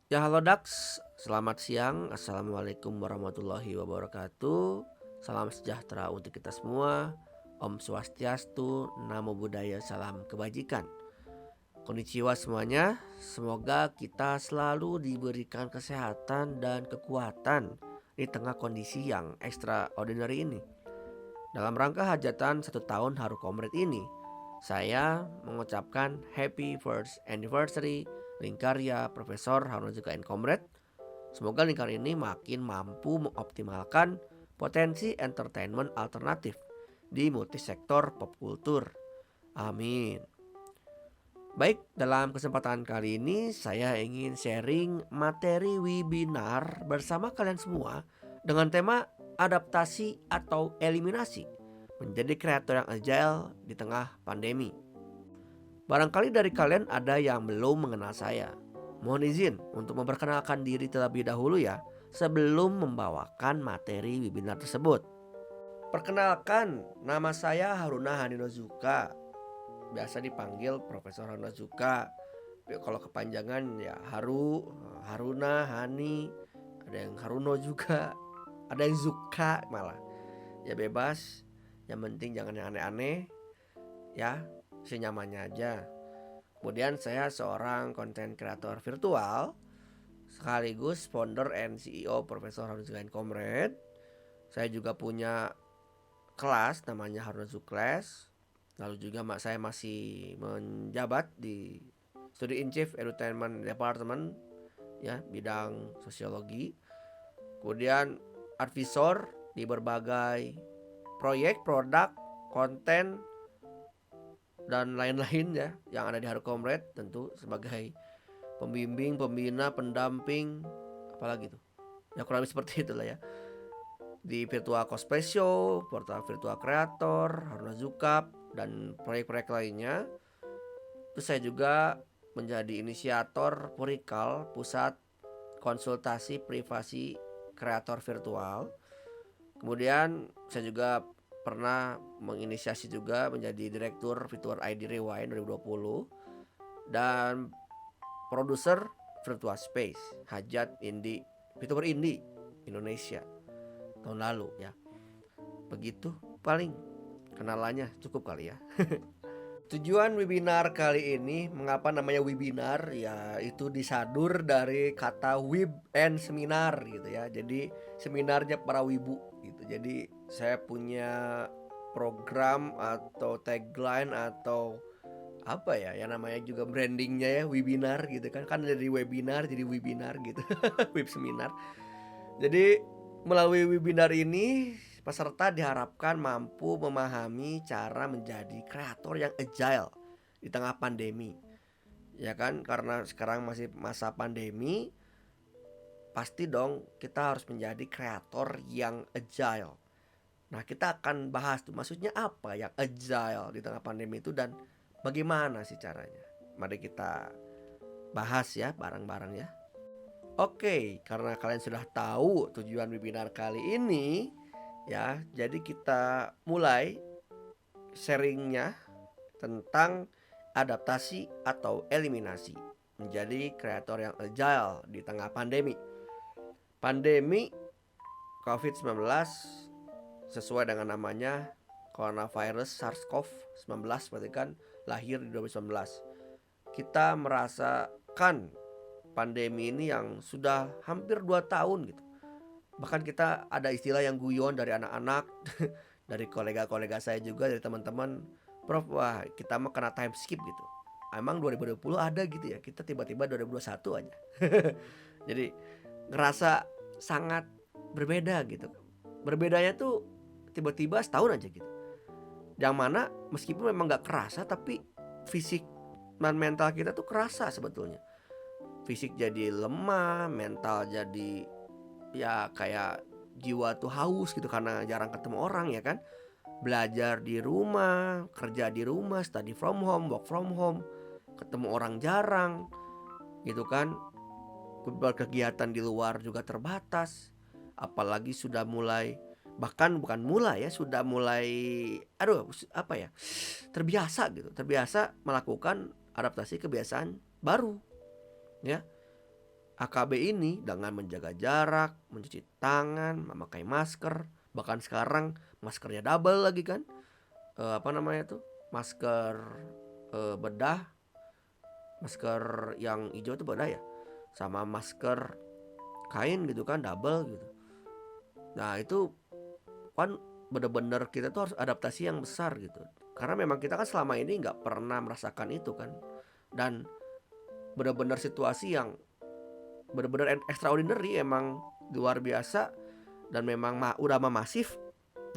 Ya halo Dax, selamat siang. Assalamualaikum warahmatullahi wabarakatuh. Salam sejahtera untuk kita semua. Om Swastiastu, Namo Buddhaya, salam kebajikan. Konnichiwa semuanya. Semoga kita selalu diberikan kesehatan dan kekuatan di tengah kondisi yang extraordinary ini. Dalam rangka hajatan 1 tahun Haru Komret ini, saya mengucapkan Happy First Anniversary Lingkarya Profesor Harunozuka and Comrade. Semoga lingkar ini makin mampu mengoptimalkan potensi entertainment alternatif di multisektor pop kultur. Amin. Baik, dalam kesempatan kali ini saya ingin sharing materi webinar bersama kalian semua dengan tema adaptasi atau eliminasi menjadi kreator yang agile di tengah pandemi. Barangkali dari kalian ada yang belum mengenal saya. Mohon izin untuk memperkenalkan diri terlebih dahulu ya, sebelum membawakan materi webinar tersebut. Perkenalkan, nama saya Haruna Haninozuka. Biasa dipanggil Profesor Hanazuka. Kalau kepanjangan ya Haruna, Hani, ada yang Haruno juga, ada yang Zuka malah. Ya bebas, yang penting jangan yang aneh-aneh, ya senyamannya aja. Kemudian saya seorang konten kreator virtual sekaligus founder and CEO Profesor Haruno and Comrade. Saya juga punya kelas namanya Haruno Class. Lalu juga saya masih menjabat di Studi in Chief Edutainment Department, ya, bidang sosiologi. Kemudian advisor di berbagai proyek, produk, konten dan lain-lain ya yang ada di Haru Comrade, tentu sebagai pembimbing, pembina, pendamping, apalagi tuh. Ya kurang lebih seperti itulah ya. Di virtual cosplay show, portal virtual creator, Haruna Zukap, dan proyek-proyek lainnya. Terus saya juga menjadi inisiator Purikal, Pusat Konsultasi Privasi Kreator Virtual. Kemudian saya juga pernah menginisiasi juga menjadi Direktur Fitur ID Rewind 2020 dan produser Virtual Space Hajat Indie, VTuber Indie Indonesia tahun lalu ya. Begitu paling kenalannya, cukup kali ya. Tujuan webinar kali ini, mengapa namanya webinar? Ya itu disadur dari kata web and seminar gitu ya. Jadi seminarnya para wibu gitu. Jadi saya punya program atau tagline atau apa ya, yang namanya juga brandingnya ya, webinar gitu kan. Kan dari webinar jadi webinar gitu. Web seminar. Jadi melalui webinar ini peserta diharapkan mampu memahami cara menjadi kreator yang agile di tengah pandemi. Ya kan, karena sekarang masih masa pandemi, pasti dong kita harus menjadi kreator yang agile. Nah, kita akan bahas tuh maksudnya apa yang agile di tengah pandemi itu dan bagaimana sih caranya. Mari kita bahas ya bareng-bareng ya. Oke, karena kalian sudah tahu tujuan webinar kali ini, ya, jadi kita mulai sharingnya tentang adaptasi atau eliminasi menjadi kreator yang agile di tengah pandemi. Pandemi COVID-19 sesuai dengan namanya coronavirus SARS-CoV-19 berarti kan lahir di 2019. Kita merasakan pandemi ini yang sudah hampir 2 tahun gitu. Bahkan kita ada istilah yang guyon dari anak-anak, dari kolega-kolega saya juga, dari teman-teman, Prof, wah kita mah kena time skip gitu. Emang 2020 ada gitu ya, kita tiba-tiba 2021 aja. Jadi ngerasa sangat berbeda gitu. Berbedanya tuh tiba-tiba setahun aja gitu. Yang mana meskipun memang gak kerasa, tapi fisik dan mental kita tuh kerasa sebetulnya. Fisik jadi lemah, mental jadi ya kayak jiwa tuh haus gitu karena jarang ketemu orang ya kan. Belajar di rumah, kerja di rumah, study from home, work from home, ketemu orang jarang gitu kan. Berkegiatan di luar juga terbatas. Apalagi sudah mulai, bahkan bukan mulai ya, sudah mulai apa ya, terbiasa gitu, terbiasa melakukan adaptasi kebiasaan baru ya. AKB ini dengan menjaga jarak, mencuci tangan, memakai masker, bahkan sekarang maskernya double lagi kan. Apa namanya tuh? Masker bedah, masker yang hijau itu bedah ya. Sama masker kain gitu kan double gitu. Nah, itu kan bener-bener kita tuh harus adaptasi yang besar gitu. Karena memang kita kan selama ini nggak pernah merasakan itu kan. Dan bener-bener situasi yang bener-bener extraordinary, emang luar biasa. Dan memang udah masif,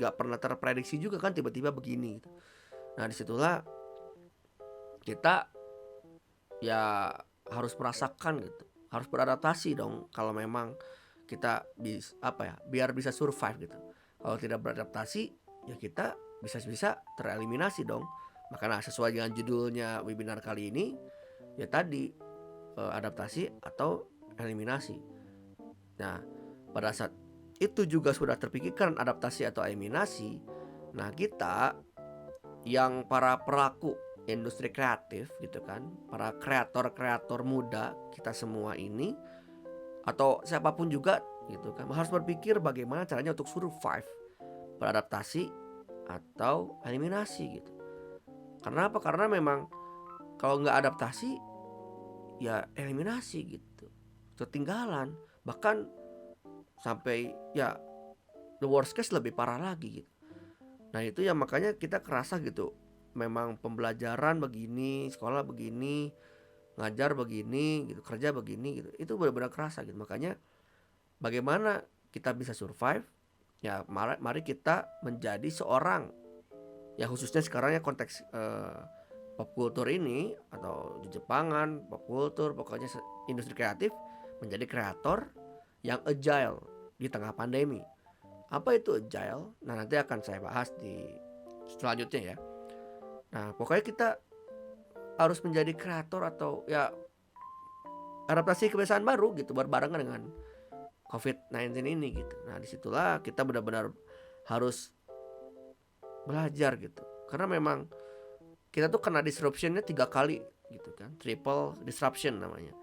nggak pernah terprediksi juga kan tiba-tiba begini gitu. Nah, disitulah kita ya harus merasakan gitu, harus beradaptasi dong kalau memang kita biar bisa survive gitu. Kalau tidak beradaptasi ya kita bisa tereliminasi dong. Makanya sesuai dengan judulnya webinar kali ini ya tadi, adaptasi atau eliminasi. Nah, pada saat itu juga sudah terpikirkan adaptasi atau eliminasi, nah kita yang para pelaku industri kreatif gitu kan, para kreator-kreator muda kita semua ini atau siapapun juga gitu kan, harus berpikir bagaimana caranya untuk survive, beradaptasi atau eliminasi gitu. Karena apa? Karena memang kalau nggak adaptasi ya eliminasi gitu, ketinggalan, bahkan sampai ya the worst case lebih parah lagi gitu. Nah itu ya makanya kita kerasa gitu, memang pembelajaran begini, sekolah begini, ngajar begini gitu, kerja begini gitu, itu benar-benar kerasa gitu. Makanya bagaimana kita bisa survive, ya mari kita menjadi seorang, ya khususnya sekarang ya konteks pop culture ini atau di Jepangan, pop culture, pokoknya industri kreatif, menjadi kreator yang agile di tengah pandemi. Apa itu agile? Nah nanti akan saya bahas di selanjutnya ya. Nah pokoknya kita harus menjadi kreator atau ya adaptasi kebiasaan baru gitu, berbarengan dengan COVID-19 ini gitu. Nah disitulah kita benar-benar harus belajar gitu. Karena memang kita tuh kena disruptionnya 3 kali gitu kan, triple disruption namanya.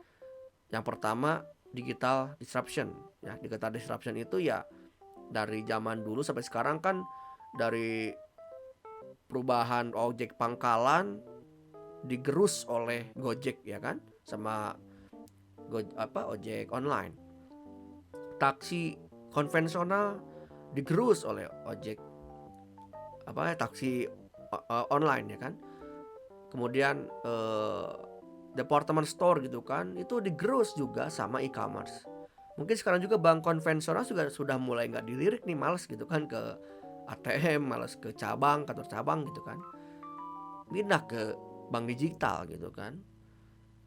Yang pertama digital disruption ya. Digital disruption itu ya dari zaman dulu sampai sekarang kan, dari perubahan ojek pangkalan digerus oleh Gojek ya kan, sama ojek online. Taksi konvensional digerus oleh ojek taksi online ya kan. Kemudian department store gitu kan, itu digerus juga sama e-commerce. Mungkin sekarang juga bank konvensional juga sudah mulai nggak dilirik nih, males gitu kan ke ATM, males ke kantor cabang gitu kan, pindah ke bank digital gitu kan.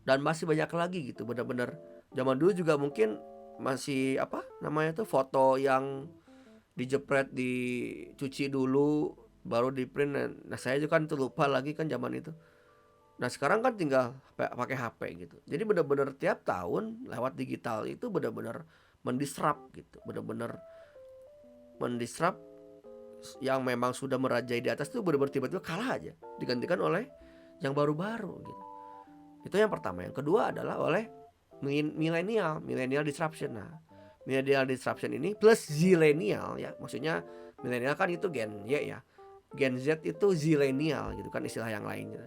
Dan masih banyak lagi gitu, bener-bener zaman dulu juga mungkin masih foto yang dijepret, dicuci dulu baru di print. Nah saya juga kan tuh lupa lagi kan zaman itu. Nah sekarang kan tinggal pakai HP gitu. Jadi bener-bener tiap tahun lewat digital itu bener-bener mendisrupt gitu, bener-bener mendisrupt. Yang memang sudah merajai di atas itu bener-bener tiba-tiba kalah aja, digantikan oleh yang baru-baru gitu. Itu yang pertama. Yang kedua adalah oleh millennial disruption. Nah, millennial disruption ini plus zillennial ya. Maksudnya millennial kan itu Gen Y ya. Gen Z itu zillennial gitu kan istilah yang lainnya.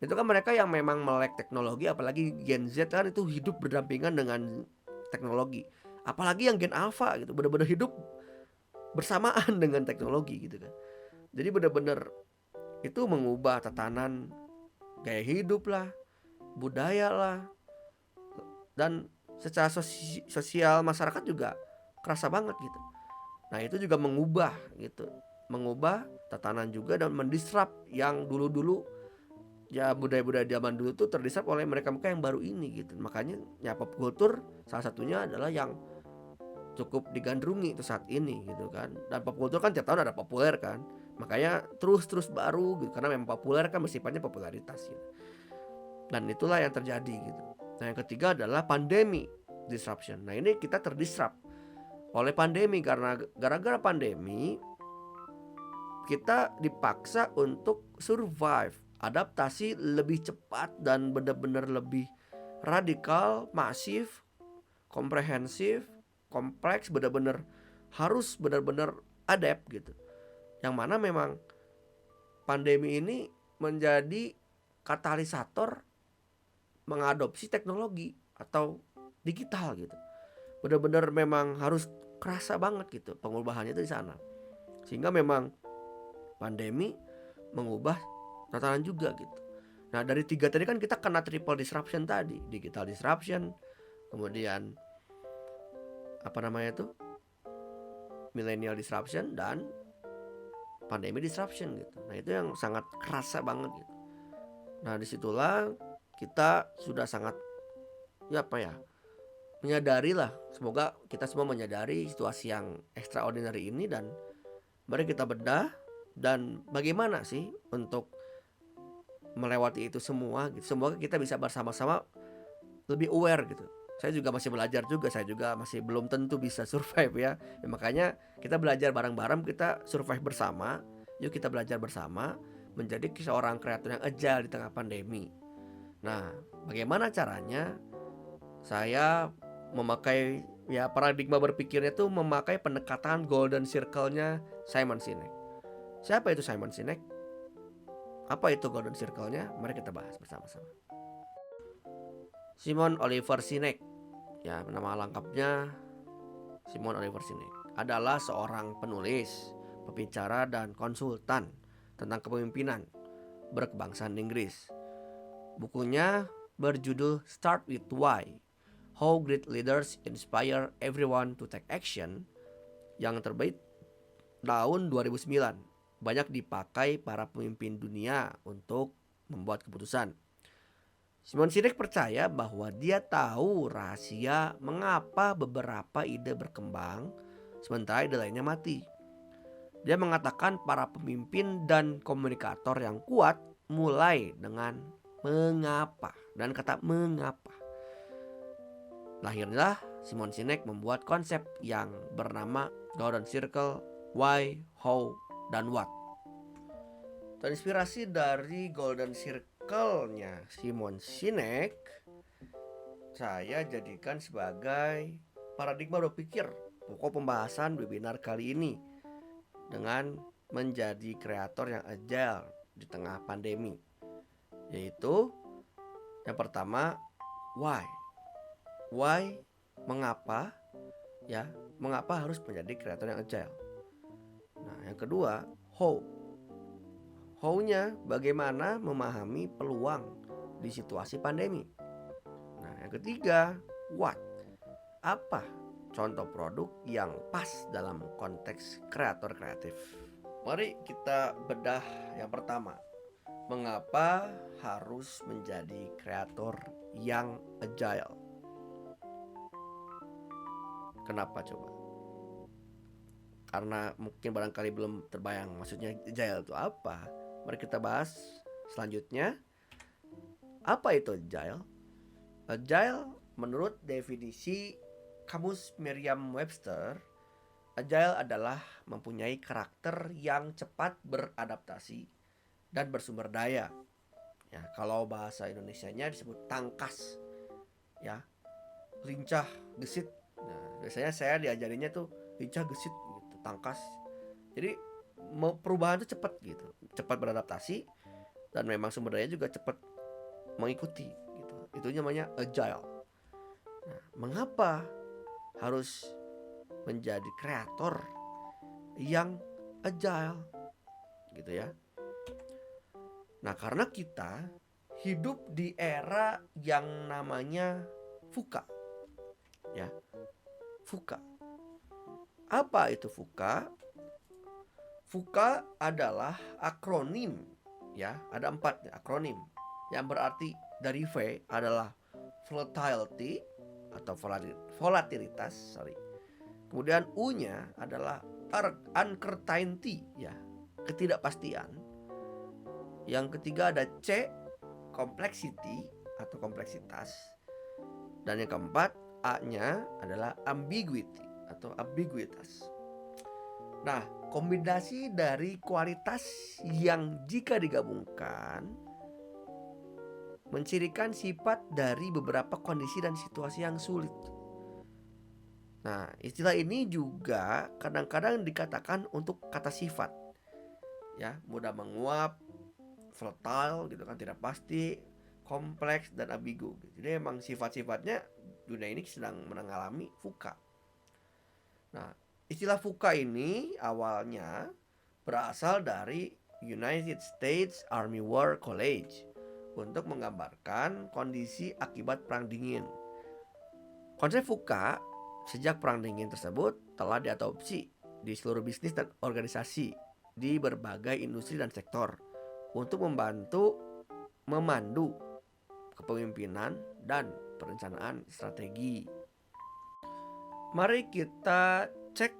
Itu kan mereka yang memang melek teknologi, apalagi Gen Z kan itu hidup berdampingan dengan teknologi. Apalagi yang Gen Alpha gitu, benar-benar hidup bersamaan dengan teknologi gitu kan. Jadi benar-benar itu mengubah tatanan gaya hidup lah, budaya lah, dan secara sosial masyarakat juga kerasa banget gitu. Nah itu juga mengubah gitu, mengubah tatanan juga dan mendisrupt yang dulu-dulu ya, budaya-budaya zaman dulu tuh terdisrupt oleh mereka-mereka yang baru ini gitu. Makanya ya pop culture salah satunya adalah yang cukup digandrungi itu saat ini gitu kan. Dan pop culture kan tiap tahun ada populer kan, makanya terus baru gitu, karena memang populer kan sifatnya popularitas gitu. Dan itulah yang terjadi gitu. Nah yang ketiga adalah pandemi disruption. Nah ini kita terdisrupt oleh pandemi, karena gara-gara pandemi kita dipaksa untuk survive, adaptasi lebih cepat dan benar-benar lebih radikal, masif, komprehensif, kompleks, benar-benar harus benar-benar adapt gitu. Yang mana memang pandemi ini menjadi katalisator mengadopsi teknologi atau digital gitu. Benar-benar memang harus kerasa banget gitu pengubahannya itu di sana. Sehingga memang pandemi mengubah tatanan juga gitu. Nah, dari tiga tadi kan kita kena triple disruption tadi, digital disruption, kemudian apa namanya tuh, millennial disruption, dan pandemi disruption gitu. Nah, itu yang sangat kerasa banget gitu. Nah, disitulah kita sudah sangat menyadari lah. Semoga kita semua menyadari situasi yang extraordinary ini, dan mari kita bedah dan bagaimana sih untuk melewati itu semua gitu. Semoga kita bisa bersama-sama lebih aware gitu. Saya juga masih belajar juga, saya juga masih belum tentu bisa survive ya. Makanya kita belajar bareng-bareng, kita survive bersama. Yuk kita belajar bersama menjadi seorang kreator yang agile di tengah pandemi. Nah, bagaimana caranya? Saya memakai paradigma berpikirnya tuh memakai pendekatan golden circle-nya Simon Sinek. Siapa itu Simon Sinek? Apa itu golden circle-nya? Mari kita bahas bersama-sama. Simon Oliver Sinek, ya nama lengkapnya Simon Oliver Sinek, adalah seorang penulis, pembicara, dan konsultan tentang kepemimpinan berkebangsaan Inggris. Bukunya berjudul Start with Why, How Great Leaders Inspire Everyone to Take Action, yang terbit tahun 2009. Banyak dipakai para pemimpin dunia untuk membuat keputusan. Simon Sinek percaya bahwa dia tahu rahasia mengapa beberapa ide berkembang sementara ide lainnya mati. Dia mengatakan para pemimpin dan komunikator yang kuat mulai dengan mengapa, dan kata mengapa. Lahirlah Simon Sinek membuat konsep yang bernama Golden Circle, Why, How, dan What. Terinspirasi dari Golden Circle-nya Simon Sinek, saya jadikan sebagai paradigma berpikir pokok pembahasan webinar kali ini dengan menjadi kreator yang agile di tengah pandemi. Yaitu yang pertama, why. Why, mengapa, ya, mengapa harus menjadi kreator yang agile. Nah, yang kedua, how. How-nya bagaimana memahami peluang di situasi pandemi. Nah, yang ketiga, what. Apa contoh produk yang pas dalam konteks kreator kreatif. Mari kita bedah yang pertama. Mengapa harus menjadi kreator yang agile? Kenapa coba? Karena mungkin barangkali belum terbayang maksudnya agile itu apa. Mari kita bahas selanjutnya. Apa itu agile? Agile menurut definisi Kamus Merriam-Webster, agile adalah mempunyai karakter yang cepat beradaptasi dan bersumber daya. Ya, kalau bahasa Indonesianya disebut tangkas. Ya, lincah, gesit. Nah, biasanya saya diajarinnya tuh lincah, gesit gitu, tangkas. Jadi perubahan itu cepat gitu, cepat beradaptasi, dan memang sumber daya juga cepat mengikuti gitu. Itu namanya agile. Nah, mengapa harus menjadi kreator yang agile gitu ya? Nah, karena kita hidup di era yang namanya VUCA. Ya. VUCA. Apa itu VUCA? VUCA adalah akronim, ya, ada 4 akronim yang berarti dari V adalah volatility atau volatilitas, Kemudian U-nya adalah uncertainty, ya, ketidakpastian. Yang ketiga ada C, complexity atau kompleksitas. Dan yang keempat, A-nya adalah ambiguity atau ambiguitas. Nah, kombinasi dari kualitas yang jika digabungkan mencirikan sifat dari beberapa kondisi dan situasi yang sulit. Nah, istilah ini juga kadang-kadang dikatakan untuk kata sifat, ya, mudah menguap, volatile gitu kan, tidak pasti, kompleks dan ambigu. Jadi emang sifat-sifatnya dunia ini sedang mengalami VUCA. Nah, istilah VUCA ini awalnya berasal dari United States Army War College untuk menggambarkan kondisi akibat Perang Dingin. Konsep VUCA sejak Perang Dingin tersebut telah diadopsi di seluruh bisnis dan organisasi di berbagai industri dan sektor untuk memandu kepemimpinan dan perencanaan strategi. Mari kita cek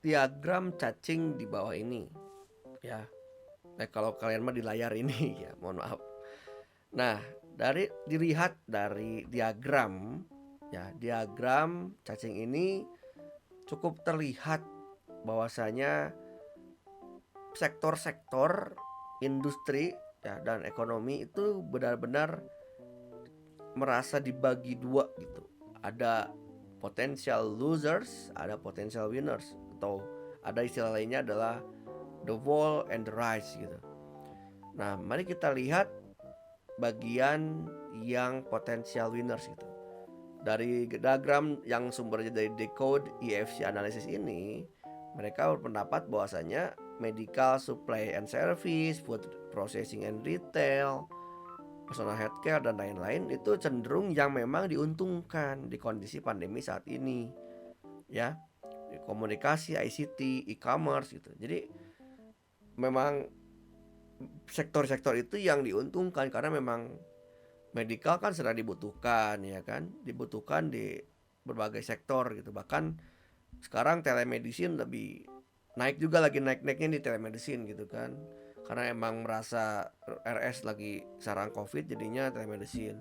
diagram cacing di bawah ini, ya. Kalau kalian mah di layar ini ya, mohon maaf. Nah, dilihat dari diagram, ya, diagram cacing ini cukup terlihat bahwasanya sektor-sektor industri, ya, dan ekonomi itu benar-benar merasa dibagi dua gitu. Ada potential losers, ada potential winners, atau ada istilah lainnya adalah the fall and the rise gitu. Nah, mari kita lihat bagian yang potential winners gitu. Dari diagram yang sumbernya dari Decode EFC Analysis ini, mereka berpendapat bahwasanya medical supply and service, food processing and retail, personal healthcare dan lain-lain itu cenderung yang memang diuntungkan di kondisi pandemi saat ini, ya. Komunikasi, ICT, e-commerce gitu. Jadi memang sektor-sektor itu yang diuntungkan karena memang medical kan sedang dibutuhkan, ya kan, dibutuhkan di berbagai sektor gitu. Bahkan sekarang telemedicine lebih naik juga, lagi naik-naiknya di telemedicine gitu kan, karena emang merasa RS lagi sarang COVID, jadinya telemedicine.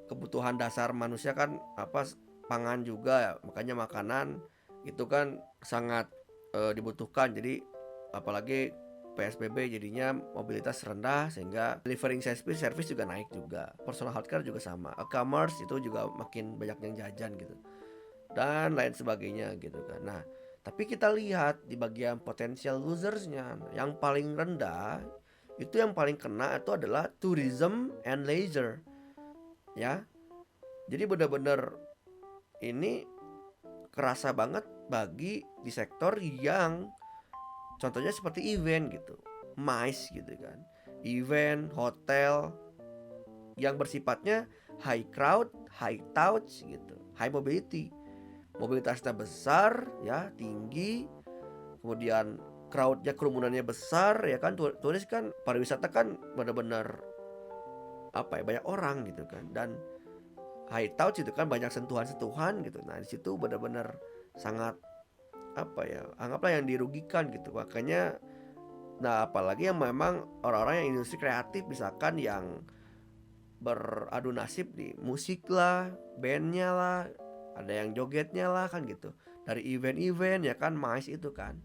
Kebutuhan dasar manusia kan apa, pangan juga ya, makanya makanan itu kan sangat dibutuhkan. Jadi apalagi PSBB jadinya mobilitas rendah sehingga delivering service juga naik juga. Personal healthcare juga sama. E-commerce itu juga makin banyak yang jajan gitu. Dan lain sebagainya gitu kan. Nah, tapi kita lihat di bagian potential losersnya, yang paling rendah itu, yang paling kena itu adalah tourism and leisure, ya. Jadi benar-benar ini kerasa banget bagi di sektor yang contohnya seperti event gitu, MICE gitu kan, event, hotel yang bersifatnya high crowd, high touch gitu, high mobility. Mobilitasnya besar, ya, tinggi, kemudian crowdnya, kerumunannya besar, ya kan. Turis kan, pariwisata kan benar-benar apa ya, banyak orang gitu kan, dan high touch itu kan banyak sentuhan-sentuhan gitu. Nah, di situ benar-benar sangat apa ya, anggaplah yang dirugikan gitu. Makanya, nah, apalagi yang memang orang-orang yang industri kreatif misalkan yang beradu nasib di musik lah, bandnya lah, ada yang jogetnya lah kan gitu, dari event-event, ya kan, MICE itu kan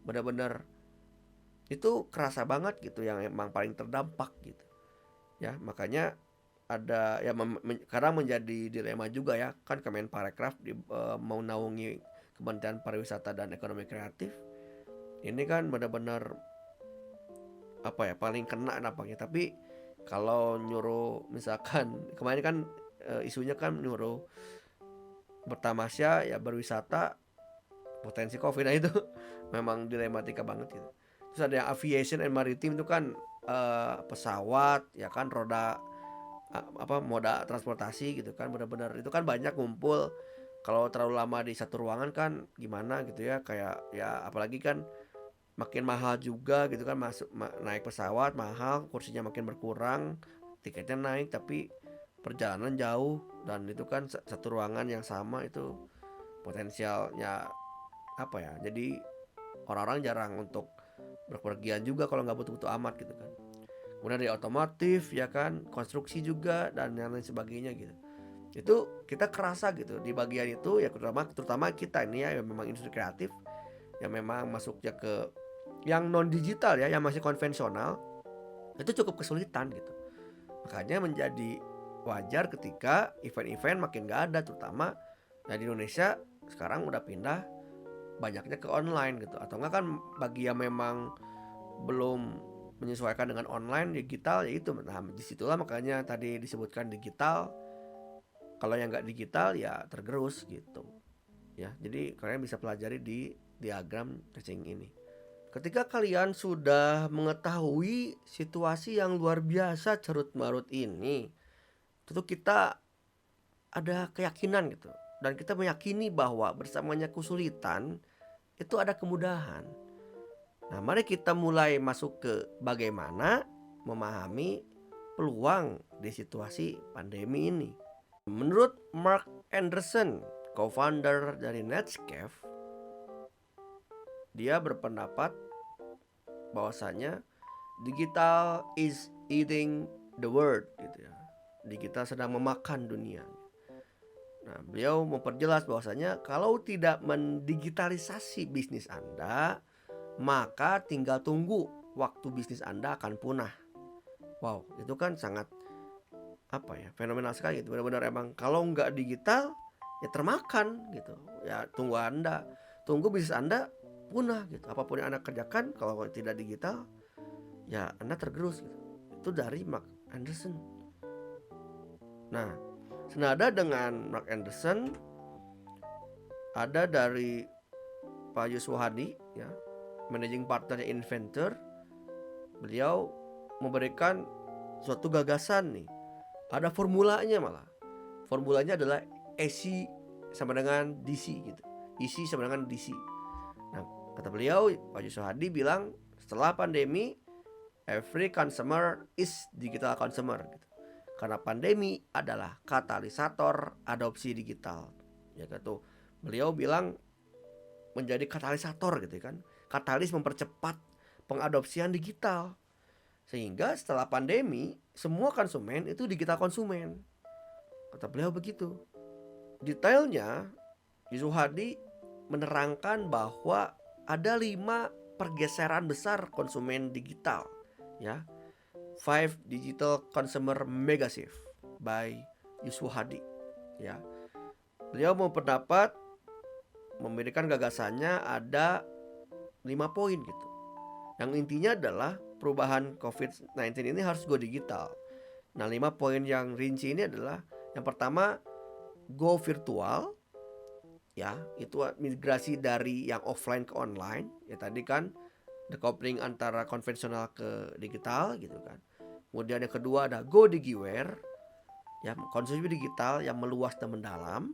benar-benar itu kerasa banget gitu, yang emang paling terdampak gitu, ya. Makanya ada ya, kadang menjadi dilema juga ya kan, Kemenparekraf mau naungi Kementerian Pariwisata dan Ekonomi Kreatif ini kan benar-benar apa ya, paling kena nampaknya. Tapi kalau nyuruh misalkan kemarin kan isunya kan nyuruh bertamasya, ya berwisata potensi COVID, nah itu memang dilematika banget gitu. Terus ada yang aviation and maritime itu kan pesawat, ya kan, roda apa, moda transportasi gitu kan, benar-benar itu kan banyak ngumpul. Kalau terlalu lama di satu ruangan kan gimana gitu ya, kayak ya apalagi kan makin mahal juga gitu kan, naik pesawat mahal, kursinya makin berkurang, tiketnya naik tapi perjalanan jauh, dan itu kan satu ruangan yang sama, itu potensialnya apa ya, jadi orang-orang jarang untuk berpergian juga kalau nggak butuh-butuh amat gitu kan. Kemudian dari otomotif, ya kan, konstruksi juga dan yang lain sebagainya gitu. Itu kita kerasa gitu di bagian itu ya, terutama kita ini ya yang memang industri kreatif, yang memang masuknya ke yang non digital ya, yang masih konvensional, itu cukup kesulitan gitu. Makanya menjadi wajar ketika event-event makin gak ada, terutama Nah di Indonesia sekarang udah pindah banyaknya ke online gitu, atau enggak kan bagi yang memang belum menyesuaikan dengan online digital ya itu. Nah disitulah makanya tadi disebutkan digital. Kalau yang nggak digital ya tergerus gitu ya. Jadi kalian bisa pelajari di diagram cacing ini. Ketika kalian sudah mengetahui situasi yang luar biasa carut marut ini, tentu kita ada keyakinan gitu, dan kita meyakini bahwa bersamanya kesulitan itu ada kemudahan. Nah, mari kita mulai masuk ke bagaimana memahami peluang di situasi pandemi ini. Menurut Mark Anderson, co-founder dari Netscape, dia berpendapat bahwasanya digital is eating the world gitu ya. Digital sedang memakan dunia. Nah, beliau memperjelas bahwasanya kalau tidak mendigitalisasi bisnis Anda, maka tinggal tunggu waktu bisnis Anda akan punah. Wow, itu kan sangat fenomenal sekali gitu. Benar-benar emang kalau nggak digital ya termakan gitu. Ya tunggu bisnis Anda punah gitu. Apapun yang Anda kerjakan kalau tidak digital ya Anda tergerus gitu. Itu dari Mark Anderson. Nah, senada dengan Mark Anderson ada dari Pak Yuswo Hadi ya, managing partner Inventor. Beliau memberikan suatu gagasan nih. Ada formulanya malah. Formulanya adalah AC sama dengan DC gitu. EC sama dengan DC. Nah, kata beliau, Pak Yusuf Hadi bilang, setelah pandemi, every consumer is digital consumer gitu. Karena pandemi adalah katalisator adopsi digital. Ya gitu. Beliau bilang menjadi katalisator gitu kan. Katalis mempercepat pengadopsian digital. Sehingga setelah pandemi, semua konsumen itu digital konsumen. Kata beliau begitu. Detailnya, Yusuf Hadi menerangkan bahwa ada 5 pergeseran besar konsumen digital ya. 5 Digital Consumer Megashift by Yusuf Hadi ya. Beliau mau pendapat memberikan gagasannya ada 5 poin gitu. Yang intinya adalah perubahan COVID-19 ini harus go digital. Nah, 5 poin yang rinci ini adalah yang pertama, go virtual. Ya, itu migrasi dari yang offline ke online. Ya tadi kan decoupling antara konvensional ke digital gitu kan. Kemudian yang kedua ada go digiware. Ya, konsumsi digital yang meluas dan mendalam.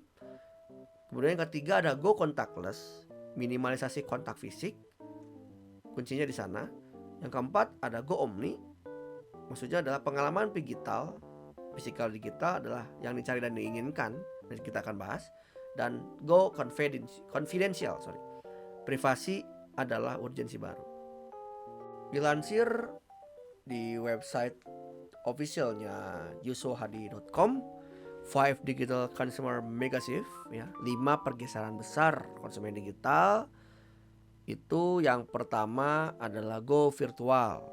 Kemudian yang ketiga ada go contactless, minimalisasi kontak fisik. Kuncinya di sana. Yang keempat ada go omni. Maksudnya adalah pengalaman digital, physical digital adalah yang dicari dan diinginkan, dan kita akan bahas. Dan go confidential, privasi adalah urgensi baru. Dilansir di website officialnya yusohadi.com, 5 Digital Consumer Megashift ya, 5 pergeseran besar konsumen digital. Itu yang pertama adalah go virtual.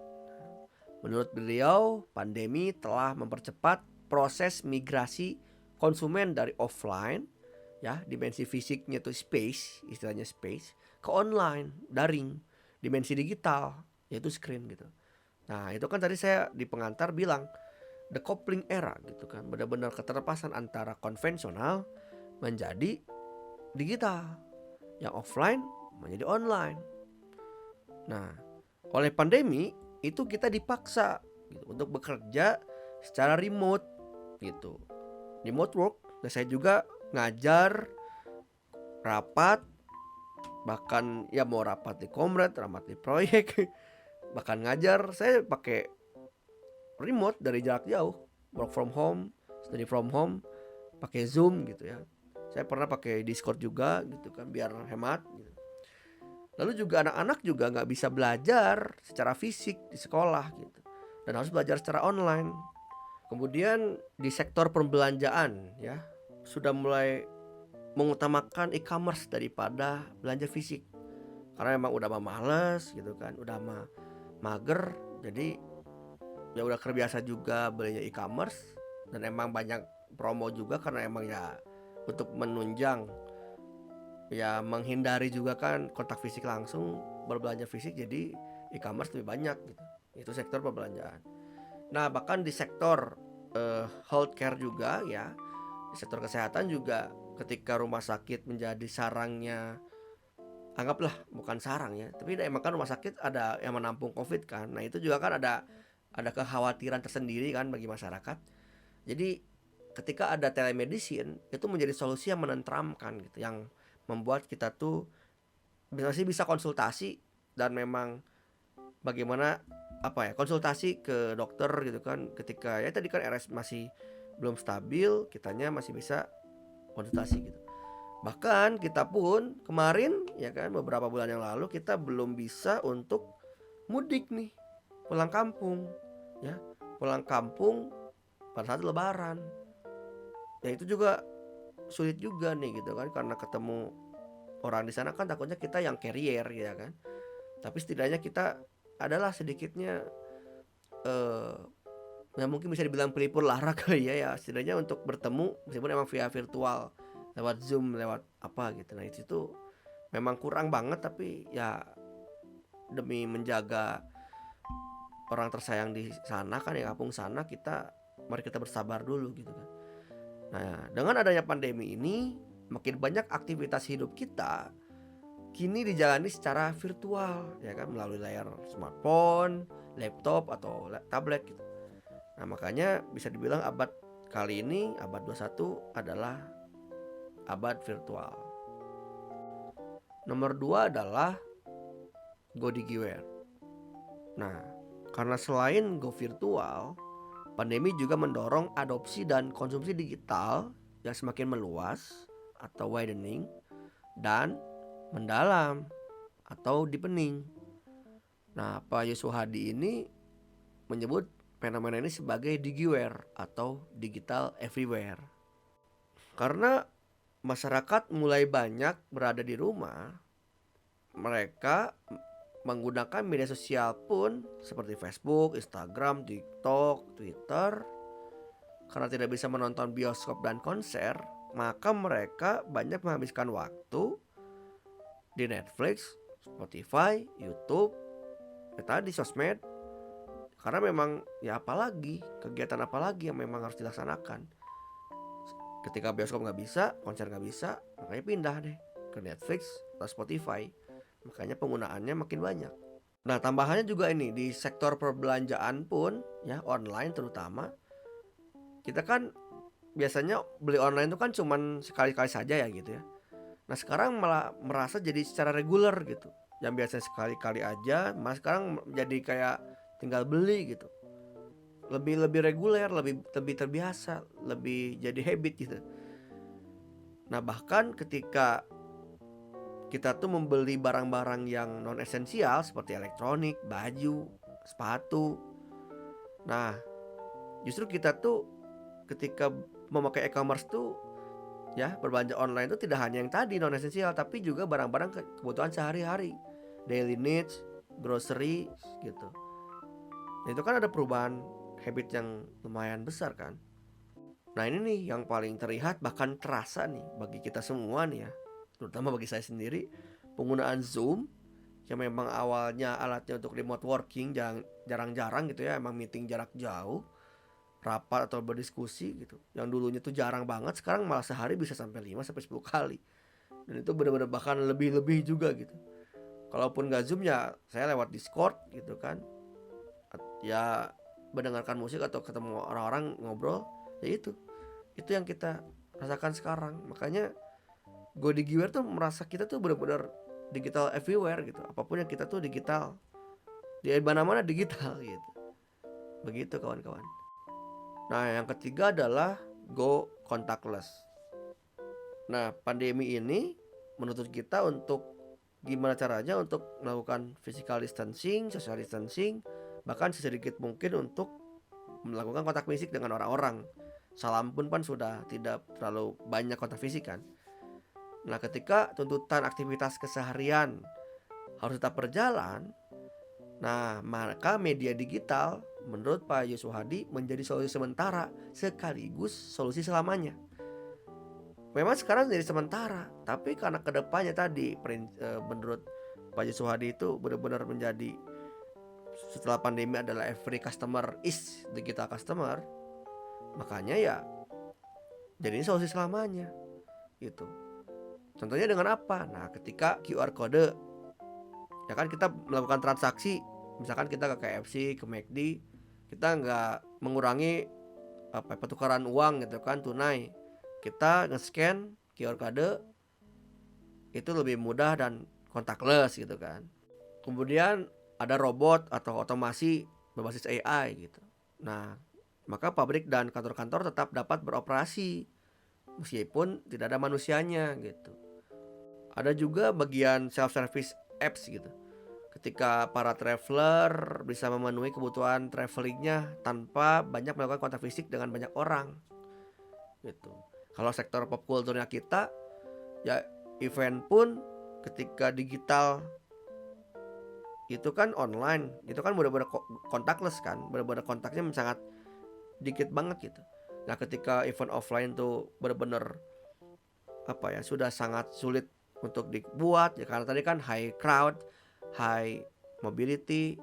Menurut beliau, pandemi telah mempercepat proses migrasi konsumen dari offline ya, dimensi fisiknya itu space, istilahnya space, ke online, daring, dimensi digital, yaitu screen gitu. Nah, itu kan tadi saya di pengantar bilang decoupling era gitu kan, benar-benar keterlepasan antara konvensional menjadi digital, yang offline menjadi online. Nah, oleh pandemi itu kita dipaksa gitu, untuk bekerja secara remote gitu, remote work. Dan saya juga ngajar, rapat, bahkan ya mau rapat di komret, rapat di proyek, bahkan ngajar saya pakai remote dari jarak jauh, work from home, study from home, pakai Zoom gitu ya. Saya pernah pakai Discord juga gitu kan, biar hemat gitu. Lalu juga anak-anak juga nggak bisa belajar secara fisik di sekolah gitu, dan harus belajar secara online. Kemudian di sektor perbelanjaan ya, sudah mulai mengutamakan e-commerce daripada belanja fisik, karena emang udah males gitu kan, udah mager, jadi ya udah terbiasa juga belinya e-commerce. Dan emang banyak promo juga karena emang ya untuk menunjang, ya menghindari juga kan kontak fisik langsung, berbelanja fisik, jadi e-commerce lebih banyak gitu. Itu sektor perbelanjaan. Nah, bahkan di sektor healthcare juga ya, di sektor kesehatan juga, ketika rumah sakit menjadi sarangnya, anggaplah bukan sarang ya, tapi emang kan rumah sakit ada yang menampung COVID kan. Nah, itu juga kan ada kekhawatiran tersendiri kan bagi masyarakat. Jadi ketika ada telemedicine, itu menjadi solusi yang menenteramkan gitu, yang membuat kita tuh masih bisa konsultasi, dan memang bagaimana apa ya, konsultasi ke dokter gitu kan, ketika ya tadi kan RS masih belum stabil, kitanya masih bisa konsultasi gitu. Bahkan kita pun kemarin ya kan, beberapa bulan yang lalu kita belum bisa untuk mudik nih, pulang kampung ya, pulang kampung pada saat lebaran. Ya itu juga sulit juga nih gitu kan, karena ketemu orang di sana kan takutnya kita yang carrier ya kan. Tapi setidaknya kita adalah sedikitnya eh ya mungkin bisa dibilang pelipur lara kali ya, ya setidaknya untuk bertemu meskipun emang via virtual, lewat Zoom, lewat apa gitu. Nah itu tuh memang kurang banget, tapi ya demi menjaga orang tersayang di sana kan, di kampung sana, mari kita bersabar dulu gitu kan. Nah, dengan adanya pandemi ini, makin banyak aktivitas hidup kita kini dijalani secara virtual ya kan, melalui layar smartphone, laptop atau tablet gitu. Nah, makanya bisa dibilang abad kali ini, abad 21 adalah abad virtual. Nomor 2 adalah go digiwear. Nah, karena selain go virtual, pandemi juga mendorong adopsi dan konsumsi digital yang semakin meluas atau widening, dan mendalam atau deepening. Nah, Pak Yusuf Hadi ini menyebut fenomena ini sebagai digiwear atau digital everywhere. Karena masyarakat mulai banyak berada di rumah, mereka menggunakan media sosial pun seperti Facebook, Instagram, TikTok, Twitter. Karena tidak bisa menonton bioskop dan konser, maka mereka banyak menghabiskan waktu di Netflix, Spotify, YouTube, tadi sosmed. Karena memang ya apalagi, kegiatan apalagi yang memang harus dilaksanakan. Ketika bioskop nggak bisa, konser nggak bisa, makanya pindah deh ke Netflix atau Spotify. Makanya penggunaannya makin banyak. Nah, tambahannya juga ini, di sektor perbelanjaan pun ya, online terutama, kita kan biasanya beli online itu kan cuman sekali-kali saja ya gitu ya. Nah, sekarang malah merasa jadi secara reguler gitu. Yang biasanya sekali-kali aja, malah sekarang jadi kayak tinggal beli gitu. Lebih reguler, lebih terbiasa, lebih jadi habit gitu. Nah, bahkan ketika kita tuh membeli barang-barang yang non esensial seperti elektronik, baju, sepatu. Nah, justru kita tuh ketika memakai e-commerce tuh ya, berbelanja online itu tidak hanya yang tadi non esensial, tapi juga barang-barang kebutuhan sehari-hari, daily needs, grocery gitu. Nah, itu kan ada perubahan habit yang lumayan besar kan. Nah, ini nih yang paling terlihat bahkan terasa nih bagi kita semua nih ya, terutama bagi saya sendiri. Penggunaan Zoom yang memang awalnya alatnya untuk remote working, jarang-jarang gitu ya, emang meeting jarak jauh, rapat atau berdiskusi gitu, yang dulunya tuh jarang banget, sekarang malah sehari bisa sampai 5 sampai 10 kali. Dan itu benar-benar bahkan lebih juga gitu. Kalaupun gak Zoom ya saya lewat Discord gitu kan, ya mendengarkan musik atau ketemu orang-orang ngobrol. Ya itu yang kita rasakan sekarang. Makanya GoDigiWare tuh merasa kita tuh benar-benar digital everywhere gitu. Apapun yang kita tuh digital, di mana-mana digital gitu. Begitu kawan-kawan. Nah, yang ketiga adalah go contactless. Nah, pandemi ini menuntut kita untuk gimana caranya untuk melakukan physical distancing, social distancing, bahkan sesedikit mungkin untuk melakukan kontak fisik dengan orang-orang. Salam pun kan sudah tidak terlalu banyak kontak fisik kan. Nah, ketika tuntutan aktivitas keseharian harus tetap berjalan, nah maka media digital menurut Pak Yusuf Hadi menjadi solusi sementara sekaligus solusi selamanya. memang sekarang jadi sementara, tapi karena kedepannya tadi menurut Pak Yusuf Hadi itu benar-benar menjadi setelah pandemi adalah every customer is digital customer, makanya ya jadi ini solusi selamanya gitu. Contohnya dengan apa? Nah, ketika QR code, ya kan kita melakukan transaksi, misalkan kita ke KFC, ke McD, kita nggak mengurangi pertukaran uang gitu kan, tunai. Kita nge-scan QR code itu lebih mudah dan contactless gitu kan. Kemudian ada robot atau otomasi berbasis AI gitu. Nah, maka pabrik dan kantor-kantor tetap dapat beroperasi meskipun tidak ada manusianya gitu. Ada juga bagian self-service apps gitu. Ketika para traveler bisa memenuhi kebutuhan travelingnya tanpa banyak melakukan kontak fisik dengan banyak orang gitu. Kalau sektor pop culture-nya kita, ya event pun ketika digital itu kan online, itu kan benar-benar contactless kan, benar-benar kontaknya sangat dikit banget gitu. Nah, ketika event offline tuh benar-benar sudah sangat sulit untuk dibuat ya, karena tadi kan high crowd, high mobility,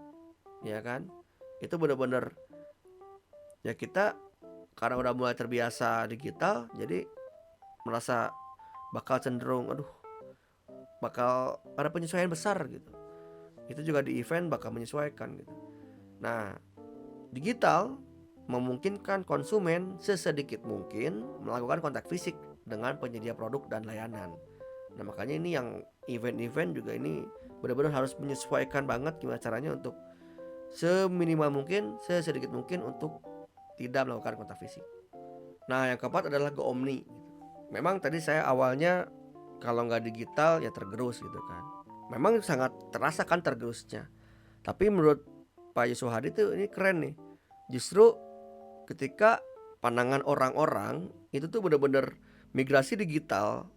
ya kan. Itu benar-benar ya kita karena udah mulai terbiasa digital, jadi merasa bakal cenderung bakal ada penyesuaian besar gitu. Itu juga di event bakal menyesuaikan gitu. Nah, digital memungkinkan konsumen sesedikit mungkin melakukan kontak fisik dengan penyedia produk dan layanan. Nah, makanya ini yang event-event juga ini benar-benar harus menyesuaikan banget gimana caranya untuk seminimal mungkin, sesedikit mungkin untuk tidak melakukan kontak fisik. Nah, yang keempat adalah go omni. Memang tadi saya awalnya kalau nggak digital ya tergerus gitu kan. Memang sangat terasa kan tergerusnya. Tapi menurut Pak Yusuf Hadi tuh ini keren nih. Justru ketika pandangan orang-orang itu tuh benar-benar migrasi digital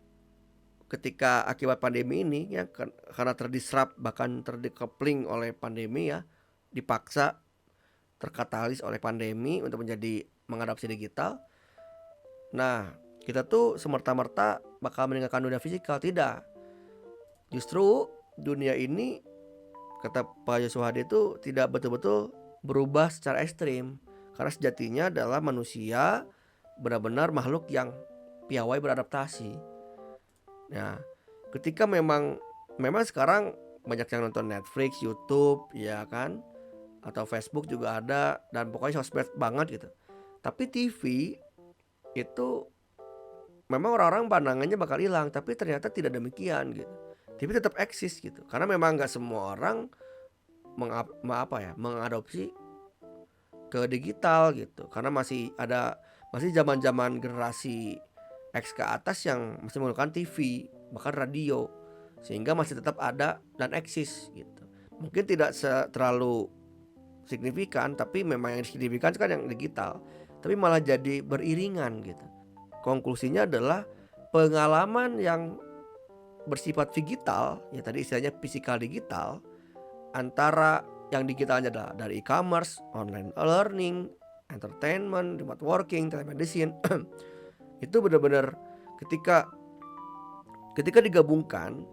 ketika akibat pandemi ini ya, karena terdisrupt bahkan terdecoupling oleh pandemi ya, dipaksa terkatalis oleh pandemi untuk mengadopsi digital. Nah, kita tuh semerta-merta bakal meninggalkan dunia fisikal, tidak. Justru dunia ini, kata Pak Yusuf Hadi, itu tidak betul-betul berubah secara ekstrim. Karena sejatinya adalah manusia benar-benar makhluk yang piawai beradaptasi. Nah, ketika memang sekarang banyak yang nonton Netflix, YouTube, ya kan, atau Facebook juga ada, dan pokoknya sosmed banget gitu. Tapi TV itu memang orang-orang pandangannya bakal hilang, tapi ternyata tidak demikian gitu. TV tetap eksis gitu, karena memang nggak semua orang mengadopsi ke digital gitu, karena masih zaman-zaman generasi X ke atas yang masih menggunakan TV bahkan radio, sehingga masih tetap ada dan eksis gitu. Mungkin tidak terlalu signifikan, tapi memang yang signifikan kan yang digital, tapi malah jadi beriringan gitu. Konklusinya adalah pengalaman yang bersifat digital, ya tadi istilahnya physical digital, antara yang digitalnya adalah dari e-commerce, online learning, entertainment, remote working, telemedicine itu benar-benar ketika digabungkan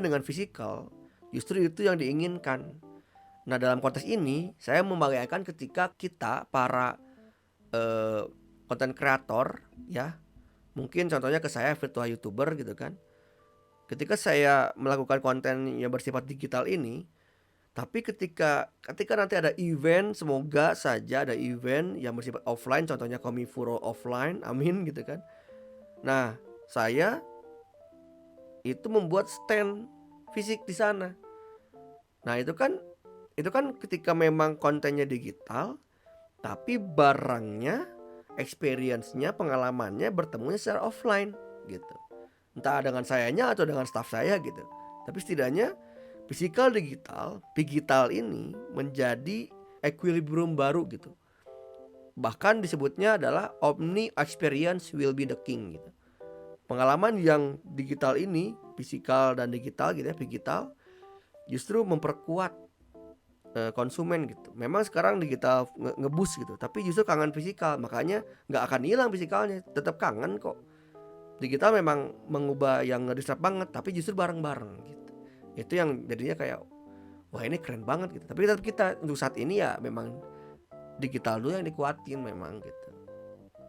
dengan fisikal, justru itu yang diinginkan. Nah, dalam konteks ini saya membayangkan ketika kita para konten kreator ya, mungkin contohnya ke saya virtual YouTuber gitu kan. Ketika saya melakukan konten yang bersifat digital ini, tapi ketika nanti ada event, semoga saja ada event yang bersifat offline, contohnya Komifuro offline, amin gitu kan. Nah, saya itu membuat stand fisik di sana. Nah, itu kan ketika memang kontennya digital, tapi barangnya, experience-nya, pengalamannya bertemunya secara offline gitu. Entah dengan sayanya atau dengan staff saya gitu. Tapi setidaknya physical digital ini menjadi equilibrium baru gitu. Bahkan disebutnya adalah omni experience will be the king gitu. Pengalaman yang digital ini, physical dan digital gitu ya, digital justru memperkuat konsumen gitu. Memang sekarang digital ngebus gitu, tapi justru kangen fisikal, makanya nggak akan hilang fisikalnya, tetap kangen kok. Digital memang mengubah yang nge-disrupt banget, tapi justru bareng-bareng gitu. Itu yang jadinya kayak, wah ini keren banget gitu. Tapi tetap kita untuk saat ini ya memang digital dulu yang dikuatin memang gitu.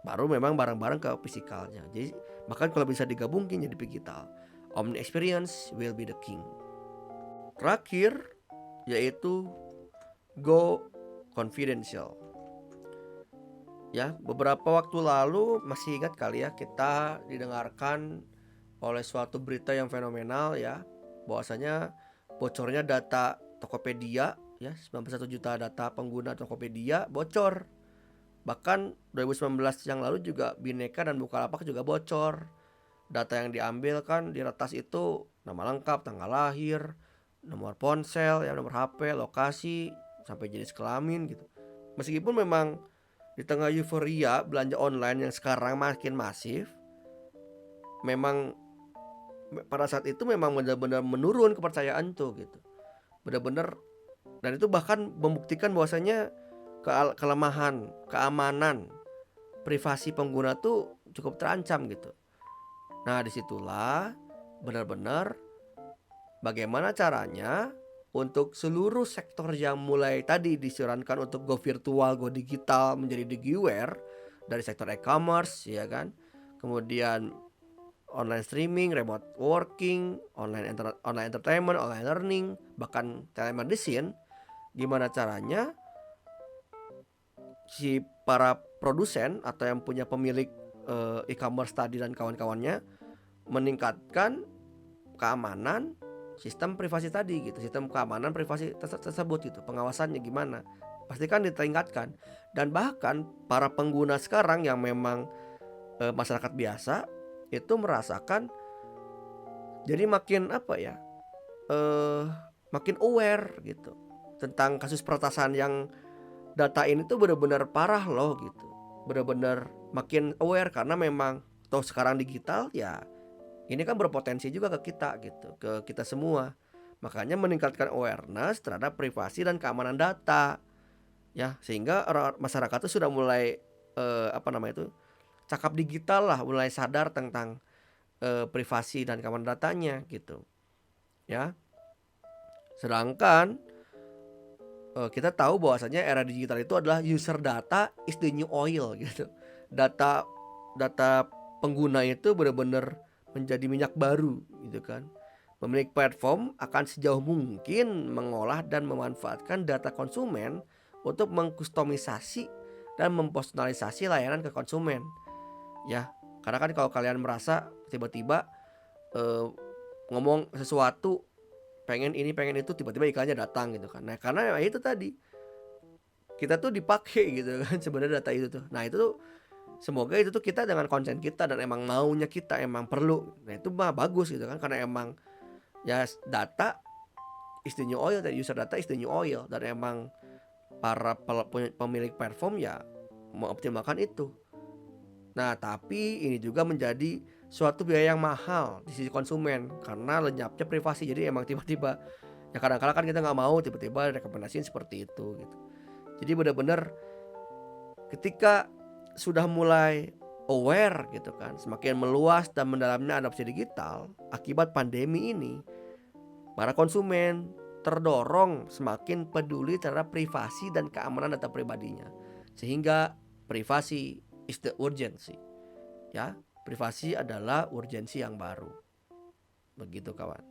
Baru memang bareng-bareng ke fisikalnya. Jadi bahkan kalau bisa digabungin jadi digital, omni experience will be the king. Terakhir yaitu go confidential. Ya, beberapa waktu lalu masih ingat kali ya, kita didengarkan oleh suatu berita yang fenomenal ya, bahwasanya bocornya data Tokopedia ya, 91 juta data pengguna Tokopedia bocor. Bahkan 2019 yang lalu juga Bineka dan Bukalapak juga bocor. Data yang diambil kan diretas itu nama lengkap, tanggal lahir, nomor ponsel ya, nomor HP, lokasi, sampai jenis kelamin gitu. Meskipun memang di tengah euforia belanja online yang sekarang makin masif, memang pada saat itu memang benar-benar menurun kepercayaan tuh gitu. Benar-benar, dan itu bahkan membuktikan bahwasanya kelemahan keamanan privasi pengguna tuh cukup terancam gitu. Nah disitulah benar-benar bagaimana caranya untuk seluruh sektor yang mulai tadi disarankan untuk go virtual, go digital, menjadi digiware, dari sektor e-commerce ya kan, kemudian online streaming, remote working, online entertainment, online learning, bahkan telemedicine. Gimana caranya si para produsen atau yang punya pemilik e-commerce tadi dan kawan-kawannya meningkatkan keamanan sistem privasi tadi gitu, sistem keamanan privasi tersebut gitu, pengawasannya gimana, pastikan ditingkatkan. Dan bahkan para pengguna sekarang yang memang masyarakat biasa itu merasakan jadi makin apa ya, makin aware gitu tentang kasus peretasan yang data ini tuh benar-benar parah loh gitu, benar-benar makin aware karena memang toh sekarang digital ya. Ini kan berpotensi juga ke kita gitu, ke kita semua. Makanya meningkatkan awareness terhadap privasi dan keamanan data ya, sehingga masyarakat itu sudah mulai cakap digital lah, mulai sadar tentang privasi dan keamanan datanya gitu ya. Sedangkan kita tahu bahwasanya era digital itu adalah user data is the new oil gitu. Data pengguna itu benar-benar menjadi minyak baru gitu kan. Pemilik platform akan sejauh mungkin mengolah dan memanfaatkan data konsumen untuk mengkustomisasi dan mempersonalisasi layanan ke konsumen. Ya, karena kan kalau kalian merasa tiba-tiba ngomong sesuatu, pengen ini pengen itu, tiba-tiba iklannya datang gitu kan. Nah, karena itu tadi kita tuh dipakai gitu kan sebenarnya data itu tuh. Nah, itu tuh semoga itu tuh kita dengan konsen kita dan emang maunya kita emang perlu. Nah itu mah bagus gitu kan, karena emang ya data is the new oil, dan user data is the new oil, dan emang para pemilik platform ya mengoptimalkan itu. Nah tapi ini juga menjadi suatu biaya yang mahal di sisi konsumen karena lenyapnya privasi. Jadi emang tiba-tiba ya kadang-kadang kan kita nggak mau tiba-tiba rekomendasiin seperti itu gitu. Jadi benar-benar ketika sudah mulai aware gitu kan, semakin meluas dan mendalamnya adopsi digital akibat pandemi ini, para konsumen terdorong semakin peduli terhadap privasi dan keamanan data pribadinya. Sehingga privasi is the urgency. Ya, privasi adalah urgensi yang baru. Begitu kawan.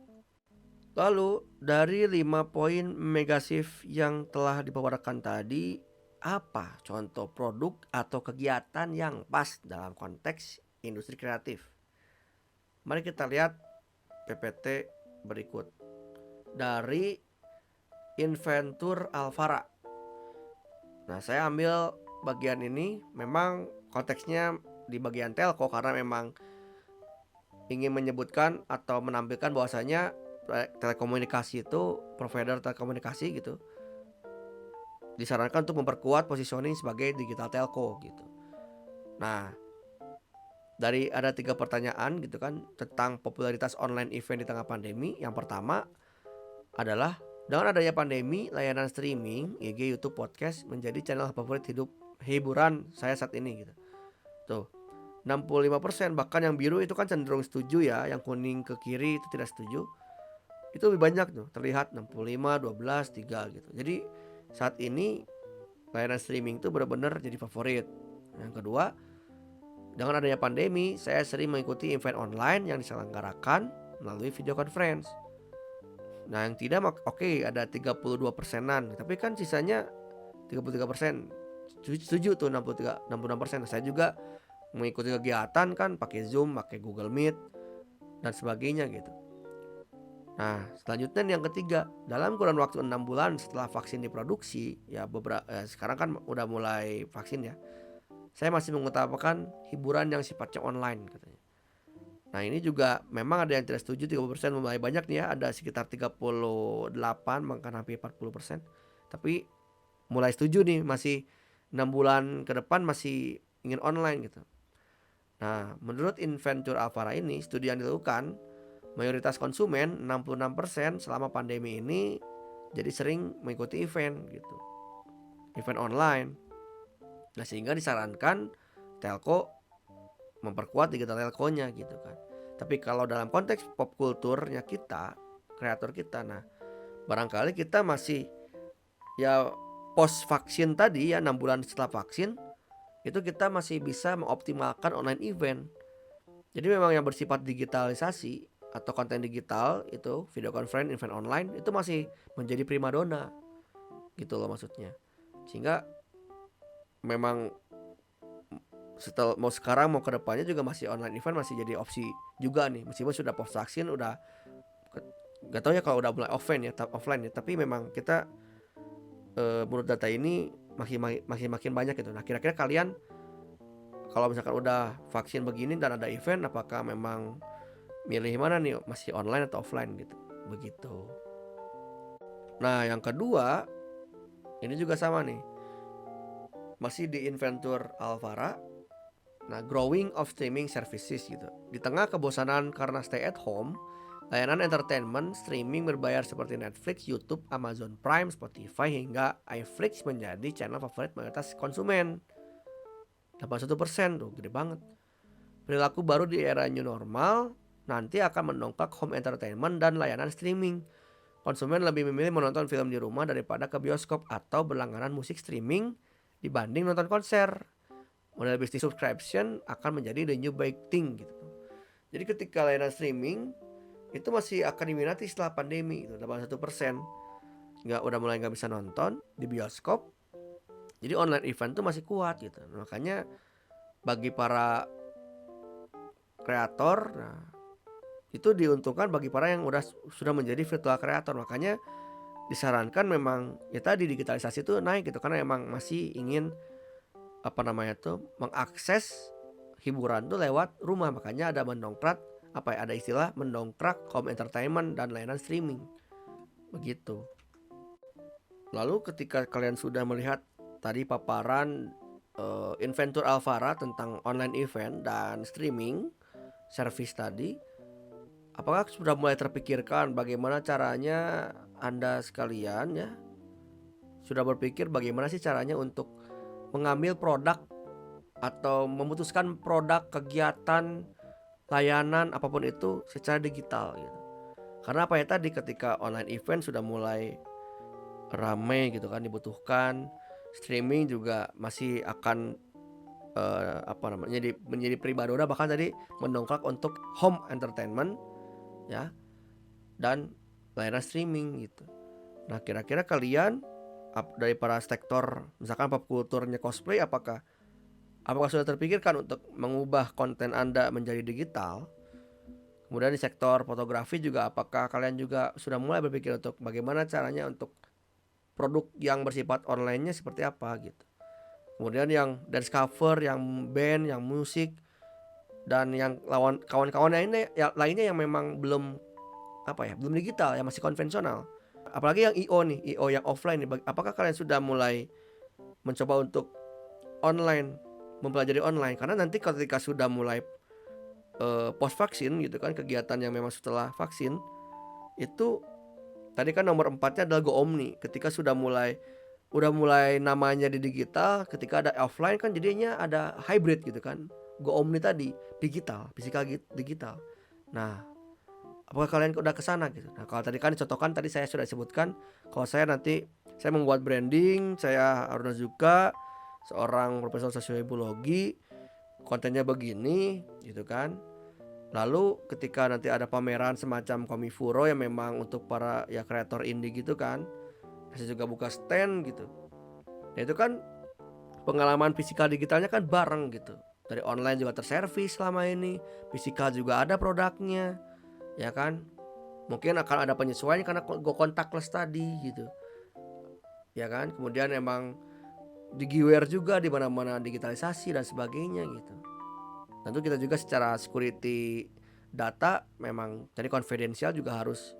Lalu dari 5 poin megashift yang telah dipaparkan tadi, apa contoh produk atau kegiatan yang pas dalam konteks industri kreatif? Mari kita lihat PPT berikut. Dari Inventur Alvara. Nah, saya ambil bagian ini, memang konteksnya di bagian telco karena memang ingin menyebutkan atau menampilkan bahwasanya telekomunikasi itu, provider telekomunikasi gitu, disarankan untuk memperkuat positioning sebagai digital telco gitu. Nah, dari ada 3 pertanyaan gitu kan tentang popularitas online event di tengah pandemi. Yang pertama adalah, dengan adanya pandemi, layanan streaming, IG, YouTube, podcast menjadi channel favorit hiburan saya saat ini gitu. Tuh. 65%, bahkan yang biru itu kan cenderung setuju ya, yang kuning ke kiri itu tidak setuju. Itu lebih banyak tuh, terlihat 65, 12, 3 gitu. Jadi saat ini layanan streaming itu benar-benar jadi favorit. Yang kedua, dengan adanya pandemi, saya sering mengikuti event online yang diselenggarakan melalui video conference. Nah, yang tidak oke, ada 32%-an, tapi kan sisanya 33%. Setuju tuh 66%. Saya juga mengikuti kegiatan kan pakai Zoom, pakai Google Meet dan sebagainya gitu. Nah, selanjutnya yang ketiga, dalam kurun waktu 6 bulan setelah vaksin diproduksi, ya sekarang kan udah mulai vaksin ya. Saya masih mengutamakan hiburan yang sifatnya online katanya. Nah, ini juga memang ada yang tidak setuju, 30% mulai banyak nih ya, ada sekitar 38 bahkan hampir 40%. Tapi mulai setuju nih, masih 6 bulan ke depan masih ingin online gitu. Nah, menurut Inventure Alvara ini, studi yang dilakukan, mayoritas konsumen 66% selama pandemi ini jadi sering mengikuti event gitu. Event online. Nah, sehingga disarankan telco memperkuat digital telkonya gitu kan. Tapi kalau dalam konteks pop kulturnya kita, kreator kita, nah barangkali kita masih ya post vaksin tadi ya, 6 bulan setelah vaksin itu kita masih bisa mengoptimalkan online event. Jadi memang yang bersifat digitalisasi atau konten digital itu video conference, event online itu masih menjadi primadona gitu loh maksudnya. Sehingga memang setelah mau sekarang mau ke depannya juga masih online event masih jadi opsi juga nih, meskipun sudah post vaksin udah gak tahu ya kalau udah mulai offline ya, tapi memang kita menurut data ini masih makin banyak gitu. Nah, kira-kira kalian kalau misalkan udah vaksin begini dan ada event, apakah memang milih mana nih, masih online atau offline gitu, begitu. Nah, yang kedua ini juga sama nih, masih di Inventure Alvara. Nah, growing of streaming services gitu. Di tengah kebosanan karena stay at home, layanan entertainment streaming berbayar seperti Netflix, YouTube, Amazon Prime, Spotify hingga iFlix menjadi channel favorit mayoritas konsumen. 81% tuh, gede banget. Perilaku baru di era new normal nanti akan mendongkrak home entertainment dan layanan streaming. Konsumen lebih memilih menonton film di rumah daripada ke bioskop atau berlangganan musik streaming dibanding nonton konser. Model bisnis subscription akan menjadi the new big thing gitu. Jadi ketika layanan streaming itu masih akan diminati setelah pandemi itu 81%. Udah mulai nggak bisa nonton di bioskop. Jadi online event tuh masih kuat gitu. Makanya bagi para kreator, nah, itu diuntungkan bagi para yang sudah menjadi virtual kreator. Makanya disarankan memang ya tadi digitalisasi itu naik gitu, karena emang masih ingin mengakses hiburan tuh lewat rumah. Makanya ada ada istilah mendongkrak home entertainment dan layanan streaming begitu. Lalu ketika kalian sudah melihat tadi paparan Inventure Alvara tentang online event dan streaming service tadi, apakah sudah mulai terpikirkan bagaimana caranya Anda sekalian ya sudah berpikir bagaimana sih caranya untuk mengambil produk atau memutuskan produk, kegiatan, layanan apapun itu secara digital gitu. Karena apa ya tadi, ketika online event sudah mulai ramai gitu kan, dibutuhkan, streaming juga masih akan menjadi primadona, bahkan tadi mendongkrak untuk home entertainment ya dan layanan streaming gitu. Nah, kira-kira kalian dari para sektor misalkan pop kulturnya cosplay, apakah sudah terpikirkan untuk mengubah konten Anda menjadi digital? Kemudian di sektor fotografi juga, apakah kalian juga sudah mulai berpikir untuk bagaimana caranya untuk produk yang bersifat online-nya seperti apa gitu? Kemudian yang dance cover, yang band, yang musik, dan yang kawan-kawannya lainnya yang memang belum digital ya, masih konvensional. Apalagi yang IO yang offline nih, apakah kalian sudah mulai mencoba untuk online, mempelajari online? Karena nanti ketika sudah mulai post vaksin gitu kan, kegiatan yang memang setelah vaksin itu tadi kan nomor 4-nya adalah Go Omni. Ketika udah mulai namanya di digital, ketika ada offline kan jadinya ada hybrid gitu kan. Go Omni tadi, digital, digital. Nah, apakah kalian udah ke sana gitu? Nah, kalau tadi kan dicontohkan, tadi saya sudah sebutkan kalau saya nanti saya membuat branding, saya Aruna Zuka, seorang profesor sosiologi, kontennya begini gitu kan. Lalu ketika nanti ada pameran semacam Komifuro yang memang untuk para ya kreator indie gitu kan, saya juga buka stand gitu. Nah itu kan pengalaman fisikal digitalnya kan bareng gitu. Dari online juga terservis selama ini, fisikal juga ada produknya, ya kan. Mungkin akan ada penyesuaian karena go contactless tadi gitu, ya kan. Kemudian emang di giveaway juga di mana-mana digitalisasi dan sebagainya gitu. Tentu kita juga secara security data memang jadi konfidensial juga harus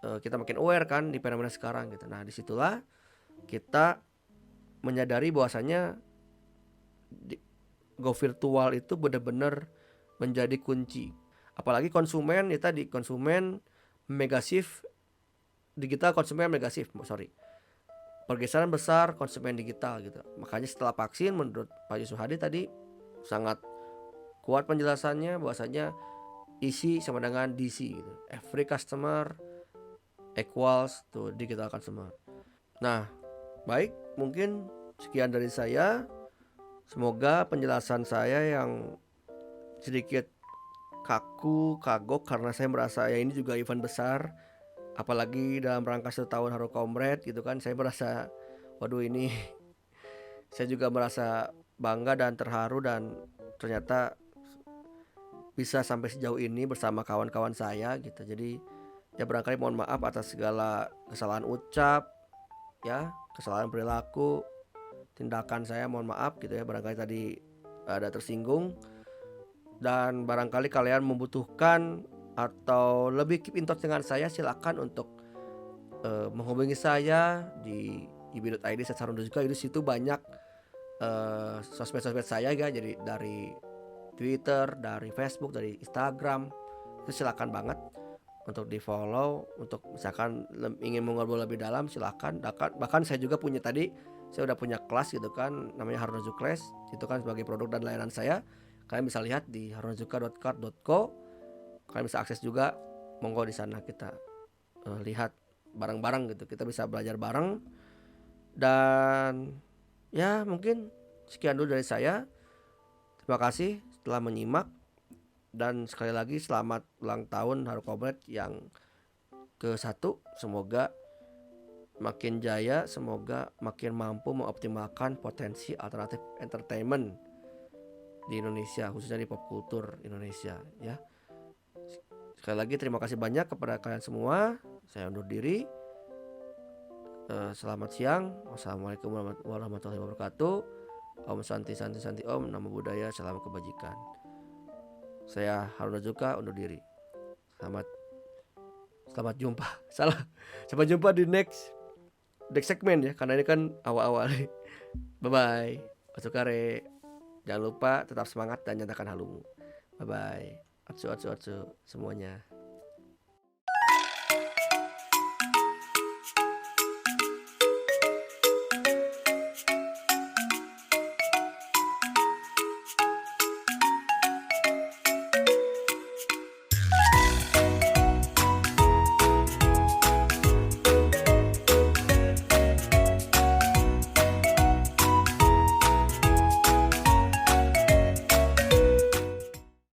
kita makin aware kan di fenomena sekarang gitu. Nah disitulah kita menyadari bahwasanya go virtual itu benar-benar menjadi kunci. Apalagi konsumen ya tadi, konsumen megasif digital, konsumen megasif, sorry. Pergeseran besar konsumen digital gitu. Makanya setelah vaksin menurut Pak Yusuf Hadi tadi sangat kuat penjelasannya bahwasanya EC sama dengan DC gitu. Every customer equals to digital consumer. Nah, baik, mungkin sekian dari saya. Semoga penjelasan saya yang sedikit kaku, kagok karena saya merasa ya ini juga event besar, apalagi dalam rangka 1 tahun Haro Comrade gitu kan. Saya merasa waduh ini saya juga merasa bangga dan terharu dan ternyata bisa sampai sejauh ini bersama kawan-kawan saya gitu. Jadi ya barangkali mohon maaf atas segala kesalahan ucap ya, kesalahan perilaku, tindakan saya mohon maaf gitu ya, barangkali tadi ada tersinggung. Dan barangkali kalian membutuhkan atau lebih keep in touch dengan saya, silakan untuk menghubungi saya di ib.id /Haruna Zuka. Di situ banyak sosmed-sosmed saya ya, jadi dari Twitter, dari Facebook, dari Instagram. Itu silakan banget untuk di follow. Untuk misalkan ingin mengobrol lebih dalam silakan. Bahkan saya juga punya tadi, saya udah punya kelas gitu kan, namanya Haruna Zuka Class. Itu kan sebagai produk dan layanan saya. Kalian bisa lihat di harunazuka.card.co. Kalian bisa akses juga, monggo di sana kita lihat bareng-bareng gitu. Kita bisa belajar bareng. Dan ya mungkin sekian dulu dari saya. Terima kasih telah menyimak. Dan sekali lagi selamat ulang tahun Haro Comrade yang ke-1. Semoga makin jaya, semoga makin mampu mengoptimalkan potensi alternatif entertainment di Indonesia, khususnya di pop kultur Indonesia ya. Sekali lagi terima kasih banyak kepada kalian semua. Saya undur diri. Selamat siang. Wassalamualaikum warahmatullahi wabarakatuh. Om Santi Santi Santi Om. Namo Buddhaya, salam kebajikan. Saya Haruna Zuka undur diri. Selamat jumpa. Salah. Sampai jumpa di next segmen ya, karena ini kan awal-awal. Bye bye. Otsukare. Jangan lupa tetap semangat dan nyatakan halumu. Bye bye. Atsu semuanya.